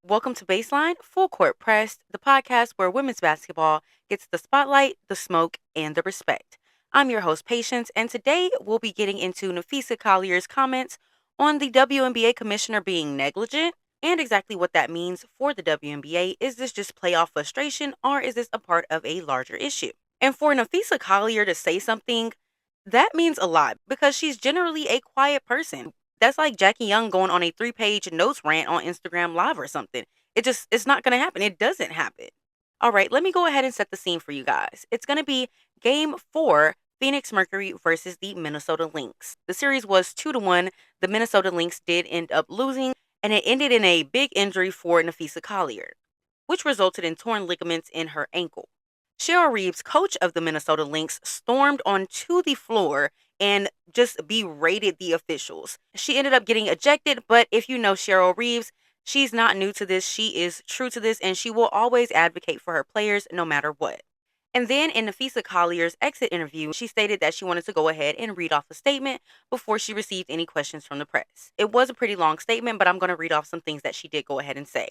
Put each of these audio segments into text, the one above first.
Welcome to Baseline Full Court Press, the podcast where women's basketball gets the spotlight, the smoke, and the respect. I'm your host, Patience, and today we'll be getting into Napheesa Collier's comments on the WNBA commissioner being negligent and exactly what that means for the WNBA. Is this just playoff frustration or is this a part of a larger issue? And for Napheesa Collier to say something, that means a lot because she's generally a quiet person. That's like Jackie Young going on a 3-page notes rant on Instagram Live or something. It's not going to happen. It doesn't happen. All right, let me go ahead and set the scene for you guys. It's going to be game 4, Phoenix Mercury versus the Minnesota Lynx. The series was 2-1. The Minnesota Lynx did end up losing, and it ended in a big injury for Napheesa Collier, which resulted in torn ligaments in her ankle. Cheryl Reeves, coach of the Minnesota Lynx, stormed onto the floor and just berated the officials. She ended up getting ejected, but if you know Cheryl Reeves, she's not new to this. She is true to this, and she will always advocate for her players no matter what. And then in Napheesa Collier's exit interview, she stated that she wanted to go ahead and read off a statement before she received any questions from the press. It was a pretty long statement, but I'm going to read off some things that she did go ahead and say.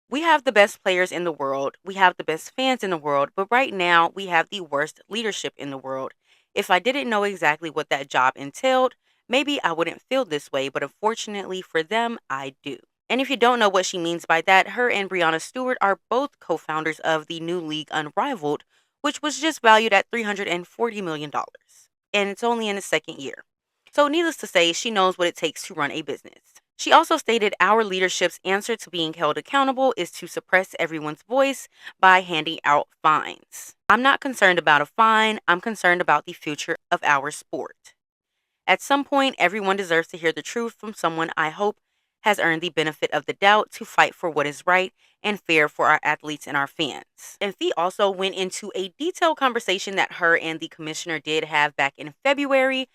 We have the best players in the world. We have the best fans in the world. But right now, we have the worst leadership in the world. If I didn't know exactly what that job entailed, maybe I wouldn't feel this way. But unfortunately for them, I do. And if you don't know what she means by that, her and Breanna Stewart are both co-founders of the new league Unrivaled, which was just valued at $340 million. And it's only in its second year. So needless to say, she knows what it takes to run a business. She also stated our leadership's answer to being held accountable is to suppress everyone's voice by handing out fines. I'm not concerned about a fine. I'm concerned about the future of our sport. At some point, everyone deserves to hear the truth from someone I hope has earned the benefit of the doubt to fight for what is right and fair for our athletes and our fans. And Fee also went into a detailed conversation that her and the commissioner did have back in February,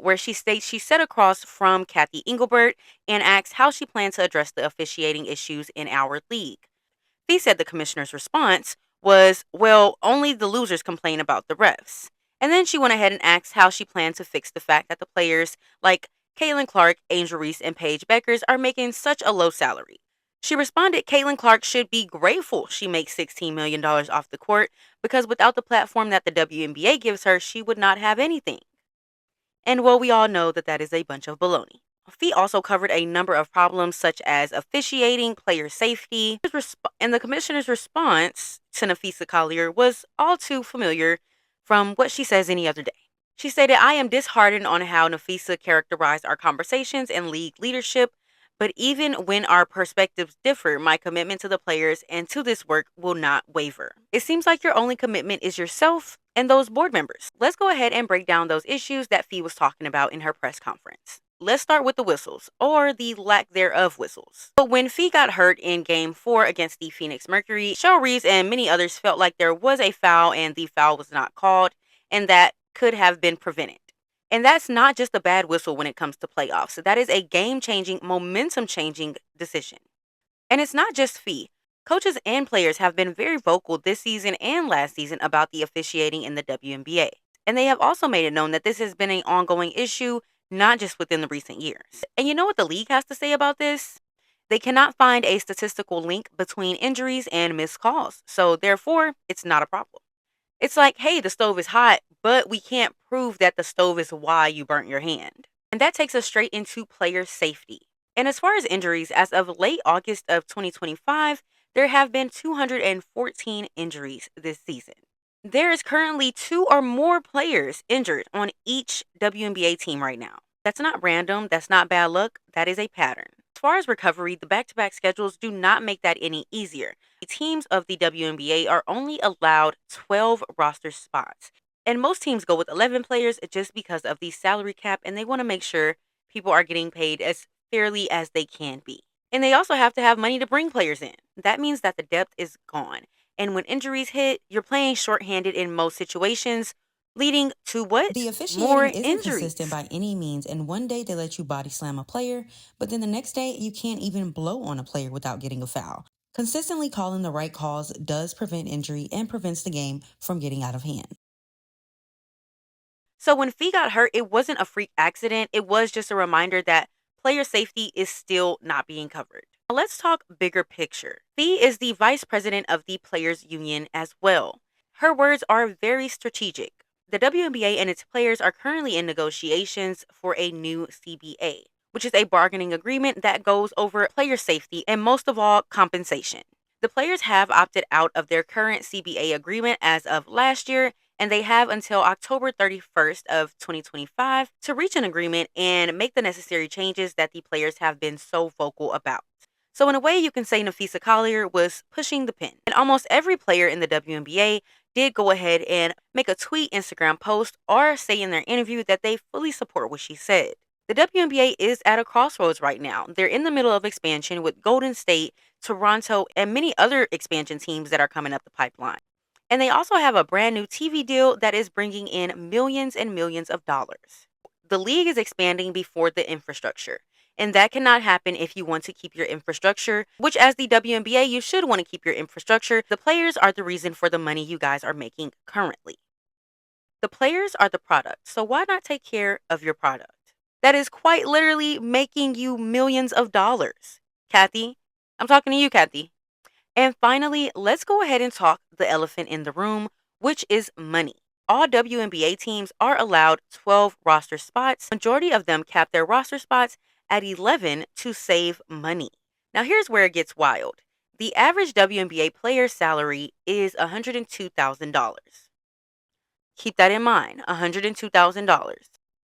where she states she sat across from Kathy Engelbert and asked how she planned to address the officiating issues in our league. Fee said the commissioner's response was, well, only the losers complain about the refs. And then she went ahead and asked how she planned to fix the fact that the players like Caitlin Clark, Angel Reese, and Paige Beckers are making such a low salary. She responded, Caitlin Clark should be grateful she makes $16 million off the court because without the platform that the WNBA gives her, she would not have anything. And well, we all know that that is a bunch of baloney. Fee also covered a number of problems such as officiating, player safety, and the commissioner's response to Napheesa Collier was all too familiar from what she says any other day. She stated, I am disheartened on how Napheesa characterized our conversations and league leadership, but even when our perspectives differ, my commitment to the players and to this work will not waver. It seems like your only commitment is yourself and those board members. Let's go ahead and break down those issues that Fee was talking about in her press conference. Let's start with the whistles, or the lack thereof whistles. But when Fee got hurt in Game 4 against the Phoenix Mercury, Cheryl Reeves and many others felt like there was a foul and the foul was not called, and that could have been prevented. And that's not just a bad whistle when it comes to playoffs. So that is a game-changing, momentum-changing decision. And it's not just Fee. Coaches and players have been very vocal this season and last season about the officiating in the WNBA. And they have also made it known that this has been an ongoing issue, not just within the recent years. And you know what the league has to say about this? They cannot find a statistical link between injuries and missed calls. So therefore, it's not a problem. It's like, hey, the stove is hot, but we can't prove that the stove is why you burnt your hand. And that takes us straight into player safety. And as far as injuries, as of late August of 2025, there have been 214 injuries this season. There is currently 2 or more players injured on each WNBA team right now. That's not random. That's not bad luck. That is a pattern. As far as recovery, the back-to-back schedules do not make that any easier. The teams of the WNBA are only allowed 12 roster spots. And most teams go with 11 players just because of the salary cap, and they want to make sure people are getting paid as fairly as they can be. And they also have to have money to bring players in. That means that the depth is gone. And when injuries hit, you're playing shorthanded in most situations, leading to what? The officiating More isn't injuries. consistent by any means, and one day they let you body slam a player, but then the next day you can't even blow on a player without getting a foul. Consistently calling the right calls does prevent injury and prevents the game from getting out of hand. So when Fee got hurt, it wasn't a freak accident. It was just a reminder that player safety is still not being covered. Now let's talk bigger picture. Fee is the vice president of the Players Union as well. Her words are very strategic. The WNBA and its players are currently in negotiations for a new CBA, which is a bargaining agreement that goes over player safety and most of all compensation. The players have opted out of their current CBA agreement as of last year, and they have until October 31st of 2025 to reach an agreement and make the necessary changes that the players have been so vocal about. So in a way, you can say Napheesa Collier was pushing the pin. And almost every player in the WNBA did go ahead and make a tweet, Instagram post, or say in their interview that they fully support what she said. The WNBA is at a crossroads right now. They're in the middle of expansion with Golden State, Toronto, and many other expansion teams that are coming up the pipeline. And they also have a brand new TV deal that is bringing in millions and millions of dollars. The league is expanding before the infrastructure. And that cannot happen if you want to keep your infrastructure, which, as the WNBA, you should want to keep your infrastructure. The players are the reason for the money you guys are making currently. The players are the product, so why not take care of your product? That is quite literally making you millions of dollars. Kathy, I'm talking to you, Kathy. And finally, let's go ahead and talk the elephant in the room, which is money. All WNBA teams are allowed 12 roster spots. Majority of them cap their roster spots at 11 to save money. Now here's where it gets wild. The average WNBA player salary is $102,000. Keep that in mind, $102,000.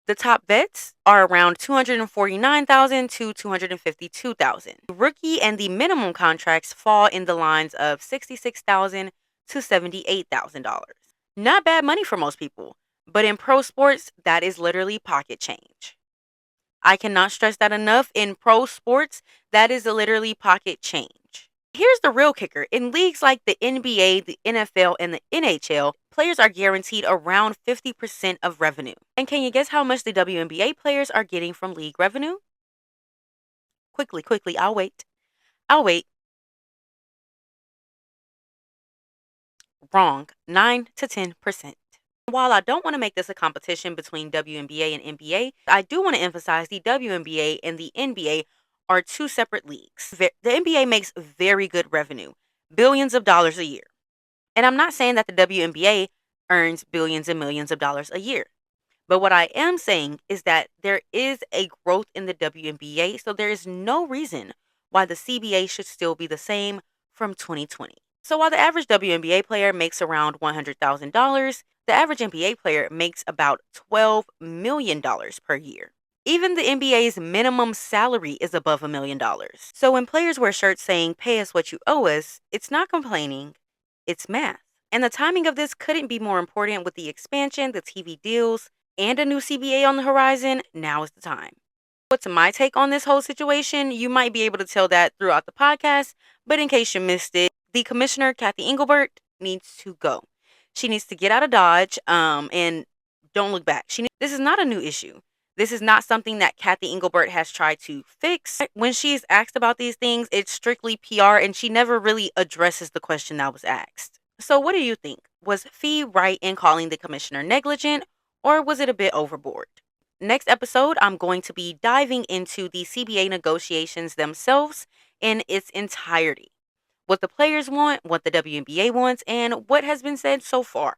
The top vets are around $249,000 to $252,000. Rookie and the minimum contracts fall in the lines of $66,000 to $78,000. Not bad money for most people, but in pro sports, that is literally pocket change. I cannot stress that enough. In pro sports, that is literally pocket change. Here's the real kicker. In leagues like the NBA, the NFL, and the NHL, players are guaranteed around 50% of revenue. And can you guess how much the WNBA players are getting from league revenue? Quickly, I'll wait. I'll wait. Wrong. 9 to 10%. While I don't want to make this a competition between WNBA and NBA, I do want to emphasize the WNBA and the NBA are two separate leagues. The NBA makes very good revenue, billions of dollars a year. And I'm not saying that the WNBA earns billions and millions of dollars a year. But what I am saying is that there is a growth in the WNBA, so there is no reason why the CBA should still be the same from 2020. So while the average WNBA player makes around $100,000, the average NBA player makes about $12 million per year. Even the NBA's minimum salary is above $1 million. So when players wear shirts saying, "Pay us what you owe us," it's not complaining, it's math. And the timing of this couldn't be more important with the expansion, the TV deals, and a new CBA on the horizon. Now is the time. What's my take on this whole situation? You might be able to tell that throughout the podcast, but in case you missed it, the commissioner, Kathy Engelbert, needs to go. She needs to get out of Dodge and don't look back. This is not a new issue. This is not something that Kathy Engelbert has tried to fix. When she is asked about these things, it's strictly PR, and she never really addresses the question that was asked. So what do you think? Was Fee right in calling the commissioner negligent, or was it a bit overboard? Next episode, I'm going to be diving into the CBA negotiations themselves in its entirety. What the players want, what the WNBA wants, and what has been said so far.